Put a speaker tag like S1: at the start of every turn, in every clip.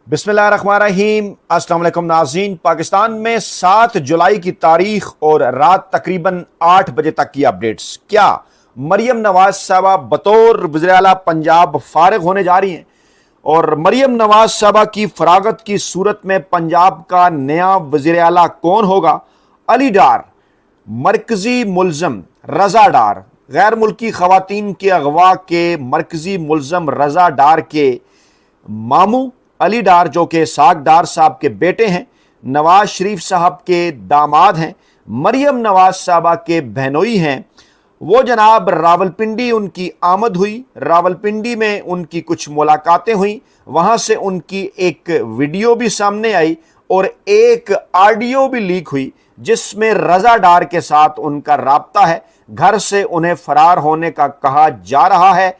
S1: बिस्मिल्लाहिर्रहमानिर्रहीम। अस्सलाम वालेकुम नाज़रीन। पाकिस्तान में 7 जुलाई की तारीख और रात तकरीबन 8 बजे तक की अपडेट्स। क्या मरियम नवाज साहबा बतौर वज़ीर-ए-आला पंजाब फारिग होने जा रही हैं? और मरियम नवाज साहबा की फरागत की सूरत में पंजाब का नया वज़ीर-ए-आला कौन होगा? अली डार, मरकजी मुल्ज़म रज़ा डार, गैर मुल्की ख़वातीन के अगवा के मरकजी मुल्ज़म रज़ा डार के मामू अली डार, जो कि इसाक डार साहब के बेटे हैं, नवाज शरीफ साहब के दामाद हैं, मरियम नवाज साहबा के बहनोई हैं, वो जनाब रावलपिंडी उनकी आमद हुई। रावलपिंडी में उनकी कुछ मुलाकातें हुई, वहां से उनकी एक वीडियो भी सामने आई और एक ऑडियो भी लीक हुई जिसमें रज़ा डार के साथ उनका राब्ता है। घर से उन्हें फरार होने का कहा जा रहा है।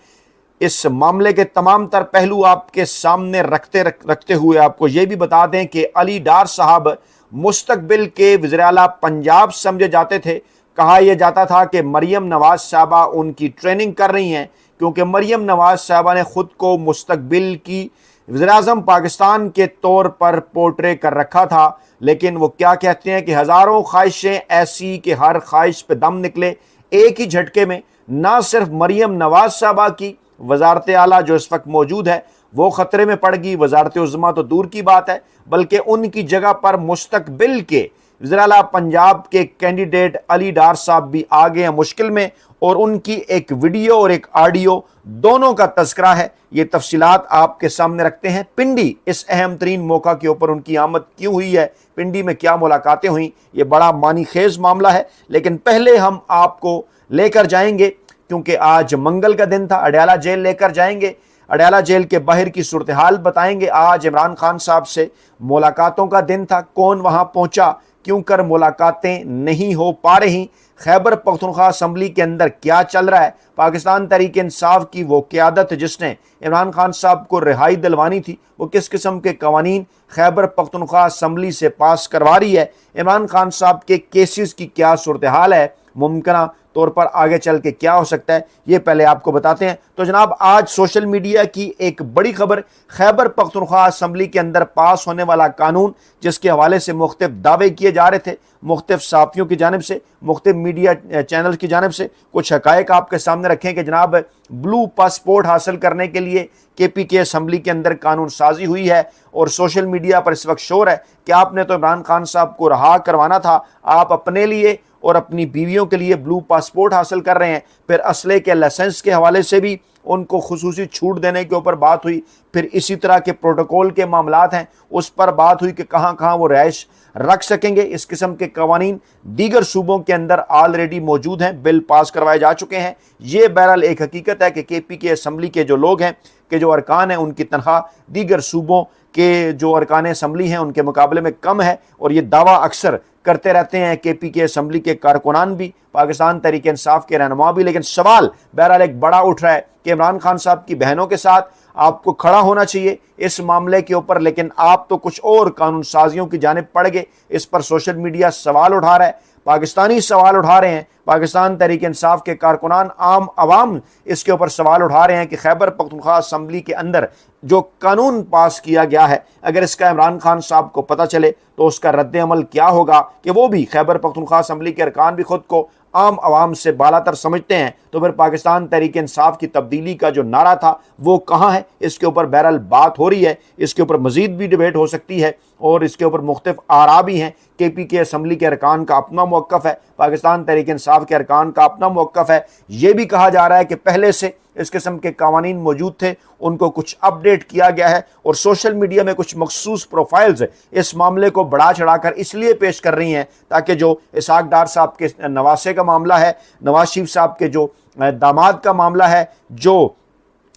S1: इस मामले के तमाम तर पहलू आपके सामने रखते हुए आपको यह भी बता दें कि अली डार साहब मुस्तकबिल के वज़ीर-ए-आला पंजाब समझे जाते थे। कहा यह जाता था कि मरियम नवाज साहबा उनकी ट्रेनिंग कर रही हैं, क्योंकि मरियम नवाज साहबा ने खुद को मुस्तकबिल की वज़ीर-ए-आज़म पाकिस्तान के तौर पर पोर्ट्रे कर रखा था। लेकिन वो क्या कहते हैं कि हज़ारों ख्वाहिशें ऐसी कि हर ख्वाहिश पे दम निकले एक ही झटके में। ना सिर्फ मरियम नवाज साहबा की वजारत आला जो इस वक्त मौजूद है वो खतरे में पड़ गई, वजारत उज़्मा तो दूर की बात है, बल्कि उनकी जगह पर मुस्तकबिल के वज़ीर-ए-आला पंजाब के कैंडिडेट अली डार साहब भी आ गए हैं मुश्किल में। और उनकी एक वीडियो और एक ऑडियो दोनों का तज़किरा है। ये तफसीलात आपके सामने रखते हैं। पिंडी इस अहम तरीन मौका के ऊपर उनकी आमद क्यों हुई है, पिंडी में क्या मुलाकातें हुई, ये बड़ा मानी खेज मामला है। लेकिन पहले हम आपको लेकर जाएंगे, क्योंकि आज मंगल का दिन था, अडयाला जेल लेकर जाएंगे। अडयाला जेल के बाहर की सूरत हाल बताएंगे। आज इमरान खान साहब से मुलाकातों का दिन था, कौन वहां पहुंचा, क्यों कर मुलाकातें नहीं हो पा रही, खैबर पख्तूनख्वा असम्बली के अंदर क्या चल रहा है, पाकिस्तान तहरीक इंसाफ की वो क़यादत जिसने इमरान खान साहब को रिहाई दिलवानी थी वो किस किस्म के कवानीन खैबर पख्तूनख्वा असम्बली से पास करवा रही है, इमरान खान साहब के केसेस की क्या सूरत हाल है, मुमकिन तौर पर आगे चल के क्या हो सकता है, ये पहले आपको बताते हैं। तो जनाब आज सोशल मीडिया की एक बड़ी खबर, खैबर पख्तूनख्वा असम्बली के अंदर पास होने वाला कानून जिसके हवाले से मुख्तलिफ दावे किए जा रहे थे, मुख्तलिफ सहाफ़ियों की जानिब से, मुख्तलिफ मीडिया चैनल की जानिब से कुछ हकायक आपके सामने रखें कि जनाब ब्लू पासपोर्ट हासिल करने के लिए KPK असम्बली के अंदर कानून साजी हुई है। और सोशल मीडिया पर इस वक्त शोर है कि आपने तो इमरान खान साहब को रहा करवाना था, आप अपने लिए और अपनी बीवियों के लिए ब्लू पासपोर्ट हासिल कर रहे हैं। फिर असले के लाइसेंस के हवाले से भी उनको खुसूसी छूट देने के ऊपर बात हुई। फिर इसी तरह के प्रोटोकॉल के मामलात हैं उस पर बात हुई कि कहाँ कहाँ वो रिहाइश रख सकेंगे। इस किस्म के कवानीन दीगर सूबों के अंदर ऑलरेडी मौजूद हैं, बिल पास करवाए जा चुके हैं। ये बहरहाल एक हकीकत है कि KPK असम्बली के जो लोग हैं, कि जो अरकान हैं, उनकी तनख्वाह दीगर सूबों के जो अरकान असम्बली हैं उनके मुकाबले में कम है। और ये दावा अक्सर करते रहते हैं KPK असम्बली के कारकुनान भी, पाकिस्तान तहरीक इंसाफ के रहनुमा भी। लेकिन सवाल बहरहाल एक बड़ा उठ रहा है कि इमरान खान साहब की बहनों के साथ आपको खड़ा होना चाहिए इस मामले के ऊपर, लेकिन आप तो कुछ और कानून साजियों की जानिब पड़ गए। इस पर सोशल मीडिया सवाल उठा रहा है, पाकिस्तानी सवाल उठा रहे हैं, पाकिस्तान तहरीक इंसाफ के कारकुनान, आम आवाम इसके ऊपर सवाल उठा रहे हैं कि खैबर पख्तूनख्वा असम्बली के अंदर जो कानून पास किया गया है, अगर इसका इमरान खान साहब को पता चले तो उसका रद्द अमल क्या होगा, कि वो भी खैबर पख्तूनख्वा असम्बली के अरकान भी खुद को आम आवाम से बालातर समझते हैं, तो फिर पाकिस्तान तहरीक इंसाफ की तब्दीली का जो नारा था वो कहाँ है। इसके ऊपर बहरहाल बात हो रही है, इसके ऊपर मजीद भी डिबेट हो सकती है और इसके ऊपर मुख्तलिफ आरा भी हैं। KPK असम्बली के अरकान का अपना मौक़िफ़ है, पाकिस्तान तहरीक इंसाफ के अरकान का अपना मौक़िफ़ है। ये भी कहा जा रहा है कि पहले से इस किस्म के कवानीन मौजूद थे, उनको कुछ अपडेट किया गया है और सोशल मीडिया में कुछ मखसूस प्रोफाइल्स इस मामले को बढ़ा चढ़ाकर इसलिए पेश कर रही हैं ताकि जो इसाक डार साहब के नवासे का मामला है, नवाज शरीफ साहब के जो दामाद का मामला है, जो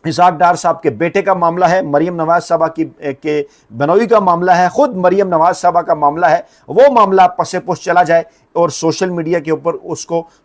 S1: इसाक डार साहब के बेटे का मामला है, मरियम नवाज साहबा के बनोई का मामला है, खुद मरियम नवाज साहबा का मामला है, वो मामला पसे पुश चला जाए और सोशल मीडिया के ऊपर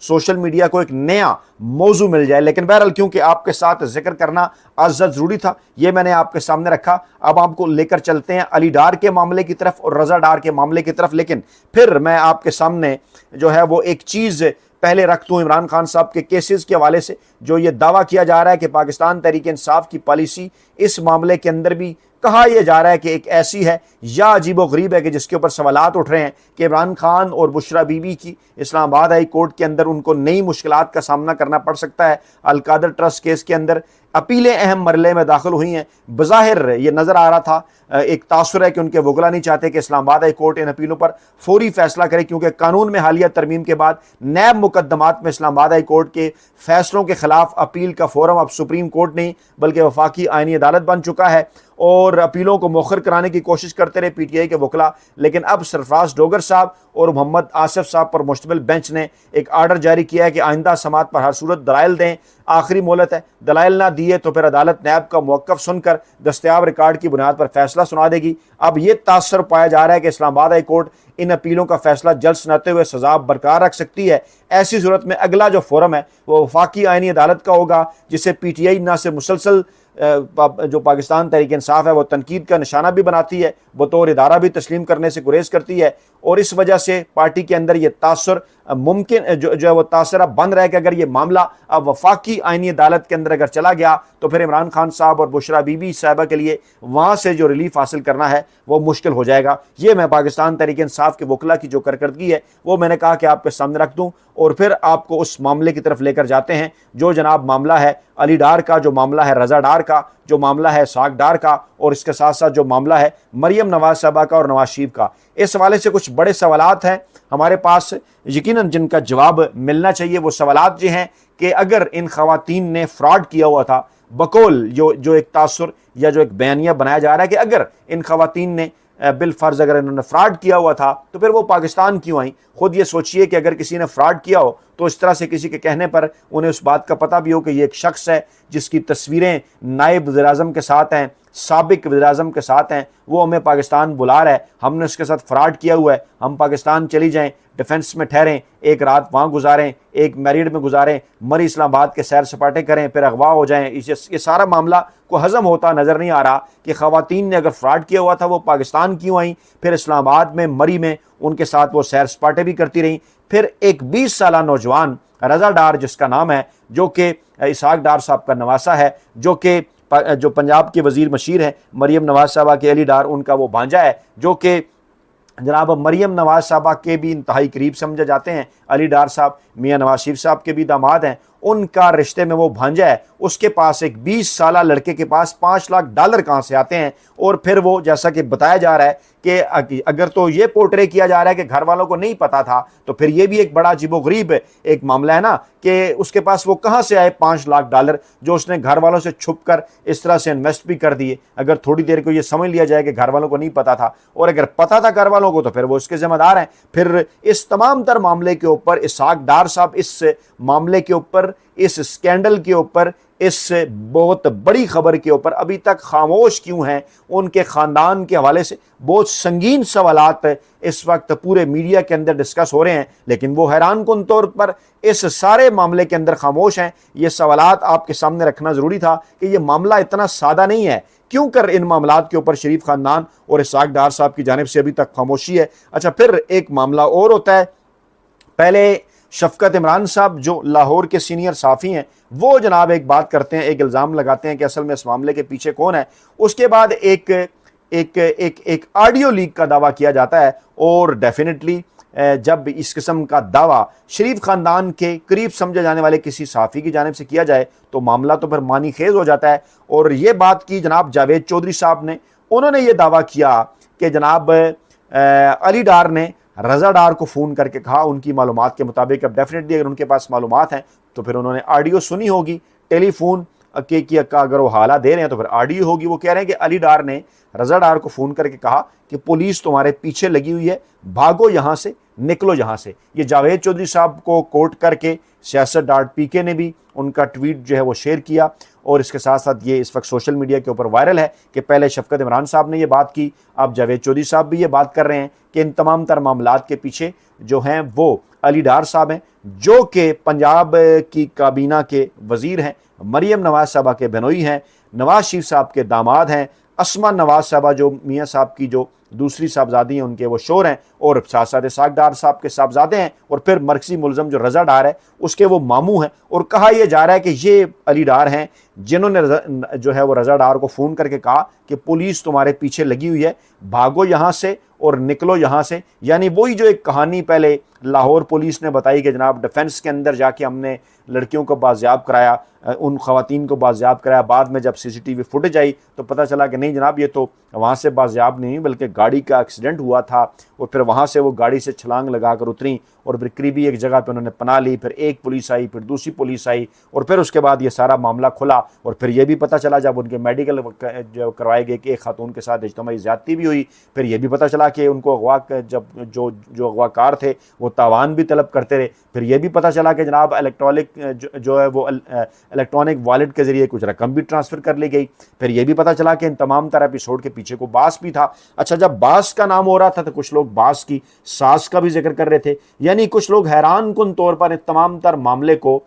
S1: सोशल मीडिया को एक नया मौजू मिल जाए। लेकिन बहरहाल क्योंकि आपके साथ जिक्र करना आज ज़रूरी था, ये मैंने आपके सामने रखा। अब आपको लेकर चलते हैं अली डार के मामले की तरफ और रज़ा डार के मामले की तरफ। लेकिन फिर मैं आपके सामने जो है वो एक चीज़ पहले रख दूं इमरान खान साहब के केसेस के हवाले से, जो ये दावा किया जा रहा है कि पाकिस्तान तहरीक इंसाफ की पॉलिसी इस मामले के अंदर भी कहा यह जा रहा है कि एक ऐसी है या अजीबोगरीब है कि जिसके ऊपर सवालात उठ रहे हैं कि इमरान खान और बुशरा बीबी की इस्लामाबाद हाई कोर्ट के अंदर उनको नई मुश्किलात का सामना करना पड़ सकता है। अलकादर ट्रस्ट केस के अंदर अपीलें अहम मरले में दाखिल हुई हैं। बज़ाहिर ये नज़र आ रहा था, एक तासुर है कि उनके वकला नहीं चाहते कि इस्लामाबाद हाई कोर्ट इन अपीलों पर फौरी फैसला करे, क्योंकि कानून में हालिया तरमीम के बाद नैब मुकदमात में इस्लामाबाद हाई कोर्ट के फैसलों के खिलाफ अपील का फोरम अब सुप्रीम कोर्ट नहीं बल्कि वफाकी आईनी अदालत बन चुका है और अपीलों को मौखर कराने की कोशिश करते रहे पीटीआई के वकला। लेकिन अब सरफराज डोगर साहब और मोहम्मद आसिफ साहब पर मुश्तमिल बेंच ने एक आर्डर जारी किया है कि आइंदा समात पर हर सूरत दलाइल दें, आखिरी मोहलत है, दलाइल ना दिए तो फिर अदालत नैब का मौक़िफ़ सुनकर दस्तयाब रिकॉर्ड की बुनियाद पर फैसला सुना देगी। अब ये तासर पाया जा रहा है कि इस्लामाबाद हाई कोर्ट इन अपीलों का फैसला जल्द सुनाते हुए सजा बरकरार रख सकती है। ऐसी सूरत में अगला जो फोरम है वो वफाकी आईनी अदालत का होगा, जिसे पीटीआई ना से मुसलसल जो पाकिस्तान तहरीक इंसाफ है वो तनकीद का निशाना भी बनाती है, बतौर इदारा भी तस्लीम करने से गुरेज करती है। और इस वजह से पार्टी के अंदर ये तासर मुमकिन जो है वो तासर अब बन रहा है कि अगर ये मामला अब वफाकी आईनी अदालत के अंदर अगर चला गया तो फिर इमरान खान साहब और बुशरा बीबी साहिबा के लिए वहाँ से जो रिलीफ हासिल करना है वो मुश्किल हो जाएगा। ये मैं पाकिस्तान तहरीक इंसाफ के वकला की जो कारकर्दगी है वो मैंने कहा कि आपके सामने रख दूँ और फिर आपको उस मामले की तरफ लेकर जाते हैं जो जनाब मामला है अली डार का, जो मामला है रज़ा डार का, जो मामला है साग डार का, और इसके साथ साथ जो मामला है मरियम नवाज साहबा का और नवाज शरीफ का। इस हवाले से कुछ बड़े सवालात हैं हमारे पास, यकीनन जिनका जवाब मिलना चाहिए। वो सवालात ये हैं कि अगर इन खवातीन ने फ्रॉड किया हुआ था, बकौल जो एक तासुर या जो एक बयानिया बनाया जा रहा है कि अगर इन खवातीन ने बिलफर्ज अगर इन्होंने फ्रॉड किया हुआ था तो फिर वो पाकिस्तान क्यों आई। खुद ये सोचिए कि अगर किसी ने फ्रॉड किया हो तो इस तरह से किसी के कहने पर उन्हें उस बात का पता भी हो कि ये एक शख्स है जिसकी तस्वीरें नायब वज़ीर-ए-आज़म के साथ हैं, साबिक वज़ीर-ए-आज़म के साथ हैं, वो हमें पाकिस्तान बुला रहा है, हमने उसके साथ फ्रॉड किया हुआ है, हम पाकिस्तान चली जाएं, डिफेंस में ठहरें, एक रात वहाँ गुजारें, एक मैरिड में गुजारें, मरी इस्लामाबाद के सैर सपाटे करें, फिर अगवा हो जाएं। ये सारा मामला को हज़म होता नज़र नहीं आ रहा कि ख़वातीन ने अगर फ्रॉड किया हुआ था वो पाकिस्तान क्यों आई, फिर इस्लामाबाद में मरी में उनके साथ वो सैर सपाटे भी करती रहीं। फिर एक 20 साला नौजवान रज़ा डार जिसका नाम है, जो कि इसहाक डार साहब का नवासा है, जो पंजाब के वज़ीर मशीर हैं, मरियम नवाज साहबा के अली डार उनका वो भांजा है, जो कि जनाब मरियम नवाज साहबा के भी इंतहाई करीब समझे जाते हैं। अली डार साहब मियाँ नवाज शरीफ साहब के भी दामाद हैं, उनका रिश्ते में वो भांजा है। उसके पास एक 20 साला लड़के के पास $5 लाख कहाँ से आते हैं। और फिर वो जैसा कि बताया जा रहा है कि अगर तो ये पोर्ट्रे किया जा रहा है कि घर वालों को नहीं पता था, तो फिर ये भी एक बड़ा अजीबोगरीब एक मामला है ना कि उसके पास वो कहाँ से आए $5 लाख जो उसने घर वालों से छुप कर इस तरह से इन्वेस्ट भी कर दिए। अगर थोड़ी देर को ये समझ लिया जाए कि घर वालों को नहीं पता था, और अगर पता था घर वालों को, तो फिर वो उसके जिम्मेदार हैं। फिर इस तमाम तर मामले के ऊपर इसहाक डार साहब इस मामले के ऊपर, इस स्कैंडल के ऊपर, इस बहुत बड़ी खबर के ऊपर अभी तक खामोश क्यों हैं। उनके ख़ानदान के हवाले से बहुत संगीन सवालात इस वक्त पूरे मीडिया के अंदर डिस्कस हो रहे हैं, लेकिन वो हैरान कुन तौर पर इस सारे मामले के अंदर खामोश हैं। ये सवालात आपके सामने रखना ज़रूरी था कि ये मामला इतना सादा नहीं है, क्यों कर इन मामलात के ऊपर शरीफ ख़ानदान और इसहाक डार साहब की जानिब से अभी तक खामोशी है। अच्छा, फिर एक मामला और होता है। पहले शफकत इमरान साहब जो लाहौर के सीनियर साफ़ी हैं, वो जनाब एक बात करते हैं, एक इल्ज़ाम लगाते हैं कि असल में इस मामले के पीछे कौन है। उसके बाद एक ऑडियो लीक का दावा किया जाता है, और डेफिनेटली जब इस किस्म का दावा शरीफ ख़ानदान के करीब समझे जाने वाले किसी साफ़ी की जानिब से किया जाए तो मामला तो फिर मानी खेज हो जाता है। और ये बात की जनाब जावेद चौधरी साहब ने, उन्होंने ये दावा किया कि जनाब अली डार ने रज़ा डार को फ़ोन करके कहा, उनकी मालूमात के मुताबिक, अब डेफिनेटली अगर उनके पास मालूमात हैं तो फिर उन्होंने ऑडियो सुनी होगी, टेलीफोन की अगर वो हाला दे रहे हैं तो फिर ऑडियो होगी। वो कह रहे हैं कि अली डार ने रज़ा डार को फ़ोन करके कहा कि पुलिस तुम्हारे पीछे लगी हुई है, भागो यहाँ से, निकलो यहाँ से। ये जावेद चौधरी साहब को कोट करके siyaset.pk ने भी उनका ट्वीट जो है वो शेयर किया, और इसके साथ साथ ये इस वक्त सोशल मीडिया के ऊपर वायरल है कि पहले शफकत इमरान साहब ने ये बात की, अब जावेद चौधरी साहब भी ये बात कर रहे हैं कि इन तमाम तर मामलात के पीछे जो हैं वो अली डार साहब हैं, जो कि पंजाब की काबीना के वज़ीर हैं, मरियम नवाज साहबा के बहनोई हैं, नवाज शरीफ साहब के दामाद हैं, अस्मा नवाज साहबा जो मियाँ साहब की जो दूसरी साहबजादी हैं उनके वो शोर हैं, और साथ साथ इसाक डार साहब के साहबजादे हैं, और फिर मरकजी मुलजम जो रज़ा डार है उसके वो मामू हैं। और कहा यह जा रहा है कि ये अली डार हैं जिन्होंने जो है वो रज़ा डार को फ़ोन करके कहा कि पुलिस तुम्हारे पीछे लगी हुई है, भागो यहाँ से और निकलो यहाँ से। यानी वही जो एक कहानी पहले लाहौर पुलिस ने बताई कि जनाब डिफेंस के अंदर जाके हमने लड़कियों को बाजियाब कराया, उन ख़वातीन को बाजियाब कराया, बाद में जब CCTV फुटेज आई तो पता चला कि नहीं जनाब ये तो वहाँ से बाजियाब नहीं बल्कि गाड़ी का एक्सीडेंट हुआ था, और फिर वहाँ से वो गाड़ी से छलांग लगा कर उतरी और फिर करीबी एक जगह पे उन्होंने पनाह ली, फिर एक पुलिस आई, फिर दूसरी पुलिस आई, और फिर उसके बाद ये सारा मामला खुला। और फिर ये भी पता चला जब उनके मेडिकल जो करवाए गए कि एक खातून के साथ इज्तिमाई ज़्यादती भी हुई, फिर ये भी पता चला कि उनको अगवा जब जो अगवाकार थे वो तावान भी तलब करते रहे। फिर ये भी पता चला कि जनाब जो है वो इलेक्ट्रॉनिक वॉलेट के ज़रिए कुछ रकम भी ट्रांसफ़र कर ली गई। फिर ये भी पता चला कि इन तमाम तरह एपिसोड के पीछे को बास भी था। अच्छा, जब बास का नाम हो रहा था तो कुछ लोग बास की सास का भी जिक्र कर रहे थे। यानी कुछ लोग हैरान कुन तौर पर इन तमाम तर मामले को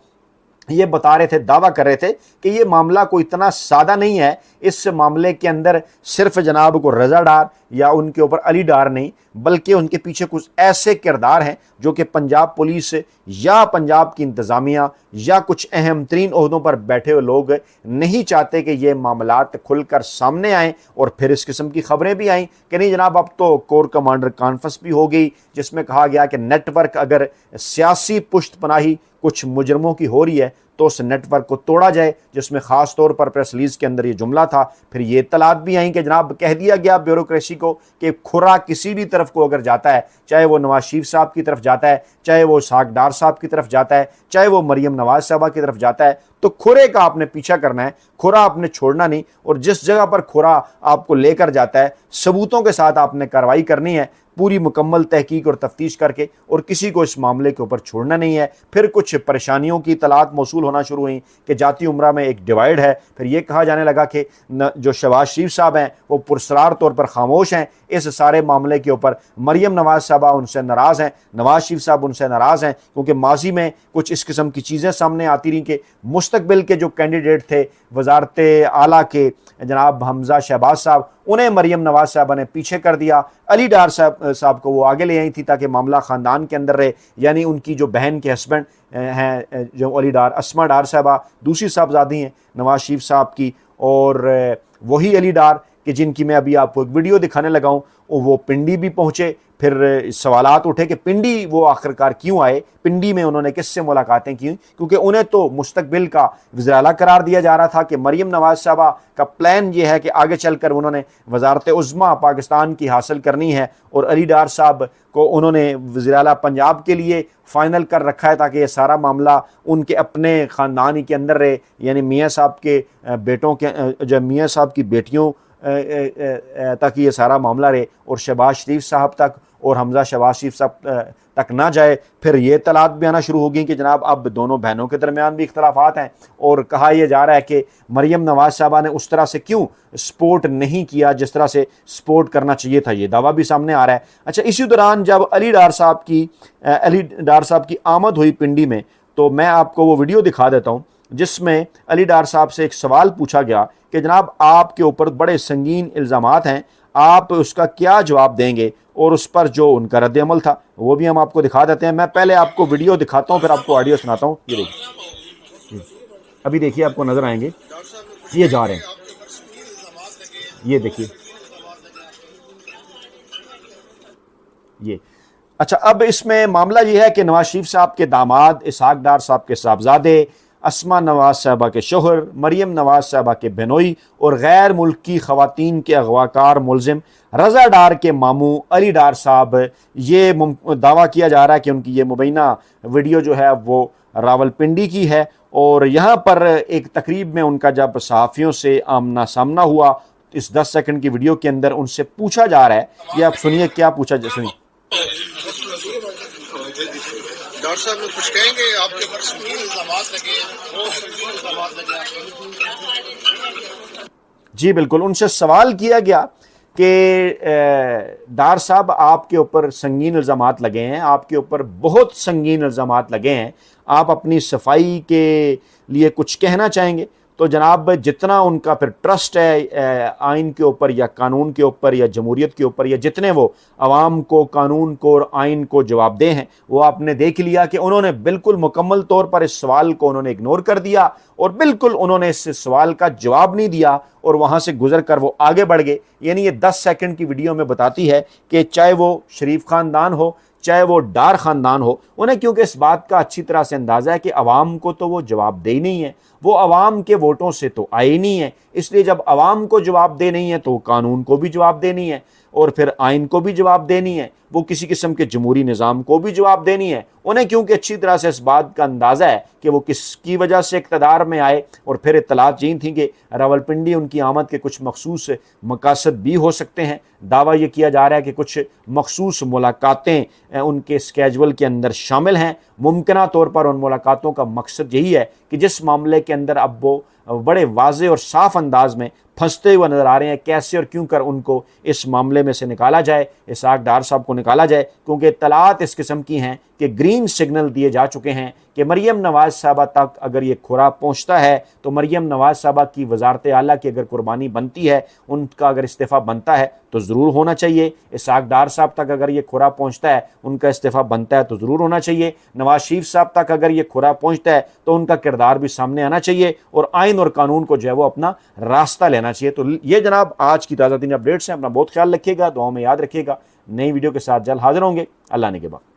S1: ये बता रहे थे, दावा कर रहे थे कि ये मामला कोई इतना सादा नहीं है। इस मामले के अंदर सिर्फ जनाब को रज़ा डार या उनके ऊपर अली डार नहीं, बल्कि उनके पीछे कुछ ऐसे किरदार हैं जो कि पंजाब पुलिस या पंजाब की इंतज़ामिया या कुछ अहम तरीन ओहदों पर बैठे हुए लोग नहीं चाहते कि ये मामलात खुलकर सामने आएँ। और फिर इस किस्म की खबरें भी आईं कि नहीं जनाब अब तो कोर कमांडर कॉन्फ्रेंस भी हो गई जिसमें कहा गया कि नेटवर्क अगर सियासी पुष्ट पनाही कुछ मुजरमों की हो रही है तो उस नेटवर्क को तोड़ा जाए, जिसमें ख़ास तौर पर प्रेस रिलीज़ के अंदर ये जुमला था। फिर ये इत्तलात भी आई कि जनाब कह दिया गया ब्यूरोक्रेसी को कि खुरा किसी भी तरफ को अगर जाता है, चाहे वो नवाज शरीफ साहब की तरफ जाता है, चाहे वो इसाक डार साहब की तरफ जाता है, चाहे वो मरियम नवाज साहबा की तरफ जाता है, तो खुरे का आपने पीछा करना है, खुरा आपने छोड़ना नहीं। और जिस जगह पर खुरा आपको लेकर जाता है सबूतों के साथ आपने कार्रवाई करनी है, पूरी मुकम्मल तहकीक और तफ्तीश करके, और किसी को इस मामले के ऊपर छोड़ना नहीं है। फिर कुछ परेशानियों की इत्तलात मौसूल होना शुरू हुई कि जाती उम्रा में एक डिवाइड है। फिर ये कहा जाने लगा कि जो शहबाज शरीफ साहब हैं वो पुरस्रार तौर पर खामोश हैं इस सारे मामले के ऊपर। मरियम नवाज साहबा उनसे नाराज़ हैं, नवाज शरीफ साहब उनसे नाराज़ हैं, क्योंकि माजी में कुछ इस किस्म की चीज़ें सामने आती रहीं कि मुस्तकबिल के जो कैंडिडेट थे वजारत आला के जनाब हमजा शहबाज साहब, उन्हें मरियम नवाज साहबा ने पीछे कर दिया। अली डार साहब को वो आगे ले आई थी ताकि मामला ख़ानदान के अंदर रहे। यानी उनकी जो बहन के हस्बैंड हैं जो अली डार, अस्मा डार साहबा दूसरी साहबजादी हैं नवाज शरीफ साहब की, और वही अली डार कि जिनकी मैं अभी आपको एक वीडियो दिखाने लगा हूँ, वो पिंडी भी पहुँचे। फिर सवालात उठे कि पिंडी वो आखिरकार क्यों आए, पिंडी में उन्होंने किससे मुलाकातें की, क्योंकि उन्हें तो मुस्तकबिल का वज़ीर-ए-आला करार दिया जा रहा था कि मरियम नवाज साहबा का प्लान ये है कि आगे चलकर उन्होंने वज़ारत उज़्मा पाकिस्तान की हासिल करनी है, और अली डार साहब को उन्होंने वज़ीर-ए-आला पंजाब के लिए फ़ाइनल कर रखा है ताकि ये सारा मामला उनके अपने ख़ानदान के अंदर रहे। यानी मियाँ साहब के बेटों के जो मियाँ साहब की बेटियों तक ये सारा मामला रहे और शहबाज शरीफ साहब तक और हमजा शहबाज शरीफ साहब तक ना जाए। फिर ये इत्तलात भी आना शुरू हो गई कि जनाब अब दोनों बहनों के दरमियान भी इख्तलाफात हैं, और कहा यह जा रहा है कि मरियम नवाज साहबा ने उस तरह से क्यों सपोर्ट नहीं किया जिस तरह से सपोर्ट करना चाहिए था, ये दावा भी सामने आ रहा है। अच्छा, इसी दौरान जब अली डार साहब की आमद हुई पिंडी में, तो मैं आपको वो वीडियो दिखा देता हूँ जिसमें अली डार साहब से एक सवाल पूछा गया कि जनाब आपके ऊपर बड़े संगीन इल्ज़ामात हैं, आप उसका क्या जवाब देंगे, और उस पर जो उनका रद्द अमल था वो भी हम आपको दिखा देते हैं। मैं पहले आपको वीडियो दिखाता हूँ फिर आपको ऑडियो सुनाता हूँ। ये देखिए, अभी देखिए आपको नजर आएंगे, ये जा रहे हैं, ये देखिए ये। अच्छा, अब इसमें मामला ये है कि नवाज शरीफ साहब के दामाद इसाक डार साहब के साहबजादे, अस्मा नवाज साहबा के शोहर, मरियम नवाज साहबा के बहनोई और गैर मुल्की ख़वातीन के अगवाकार मुलजिम रज़ा डार के मामू अली डार साहब, ये दावा किया जा रहा है कि उनकी ये मुबैना वीडियो जो है वो रावलपिंडी की है। और यहाँ पर एक तकरीब में उनका जब सहाफ़ियों से आमना सामना हुआ, इस 10 सेकंड की वीडियो के अंदर उनसे पूछा जा रहा है, ये आप सुनिए क्या पूछा जा। सुनिए
S2: डॉक्टर साहब लोग कुछ कहेंगे, आपके ऊपर संगीन इल्ज़ामात लगे, बहुत संगीन इल्ज़ामात लगे आपके।
S1: जी बिल्कुल, उनसे सवाल किया गया कि डार साहब आपके ऊपर संगीन इल्ज़ामात लगे हैं, आपके ऊपर बहुत संगीन इल्ज़ामात लगे हैं, आप अपनी सफाई के लिए कुछ कहना चाहेंगे। तो जनाब जितना उनका फिर ट्रस्ट है आइन के ऊपर या कानून के ऊपर या जमहूरियत के ऊपर, या जितने वो आवाम को, कानून को और आइन को जवाबदेह हैं, वो आपने देख लिया कि उन्होंने बिल्कुल मुकम्मल तौर पर इस सवाल को उन्होंने इग्नोर कर दिया और बिल्कुल उन्होंने इस सवाल का जवाब नहीं दिया और वहाँ से गुजर कर वो आगे बढ़ गए। यानी ये 10 सेकंड की वीडियो में बताती है कि चाहे वो शरीफ ख़ानदान हो, चाहे वो डार ख़ानदान हो, उन्हें क्योंकि इस बात का अच्छी तरह से अंदाज़ा है कि अवाम को तो वो जवाबदेही नहीं है, वो अवाम के वोटों से तो आए नहीं है, इसलिए जब अवाम को जवाबदेह नहीं है तो कानून को भी जवाब देनी है और फिर आइन को भी जवाब देनी है, वो किसी किस्म के जमहूरी निज़ाम को भी जवाब देनी है। उन्हें क्योंकि अच्छी तरह से इस बात का अंदाज़ा है कि वो किसकी वजह से इक़्तिदार में आए और फिर इत्तलात यही थी कि रावलपिंडी उनकी आमद के कुछ मखसूस मकासद भी हो सकते हैं। दावा ये किया जा रहा है कि कुछ मखसूस मुलाकातें उनके स्केजुअल के अंदर शामिल हैं। मुमकिना तौर पर उन मुलाकातों का मकसद यही है कि जिस मामले के अंदर अब वो बड़े वाज़े और साफ अंदाज में फंसते हुए नज़र आ रहे हैं, कैसे और क्यों कर उनको इस मामले में से निकाला जाए, इसहाक डार साहब को निकाला जाए, क्योंकि इत्तलात इस किस्म की हैं कि ग्रीन सिग्नल दिए जा चुके हैं कि मरियम नवाज़ साहबा तक अगर ये खुरा पहुँचता है तो मरियम नवाज़ साहबा की वजारत आला की अगर कुर्बानी बनती है, उनका अगर इस्तीफ़ा बनता है तो ज़रूर होना चाहिए। इसहाक डार साहब तक अगर ये खुरा पहुँचता है, उनका इस्तीफ़ा बनता है तो ज़रूर होना चाहिए। नवाज शरीफ साहब तक अगर ये खुरा पहुँचता है तो उनका किरदार भी सामने आना चाहिए और आइन और कानून को जो है वो अपना रास्ता लेना चाहिए। तो ये जनाब आज की ताज़ा तीन अपडेट्स हैं। अपना बहुत ख्याल रखिएगा, दुआओं में याद रखिएगा। नई वीडियो के साथ जल्द हाजिर होंगे। अल्लाह ने के बाद।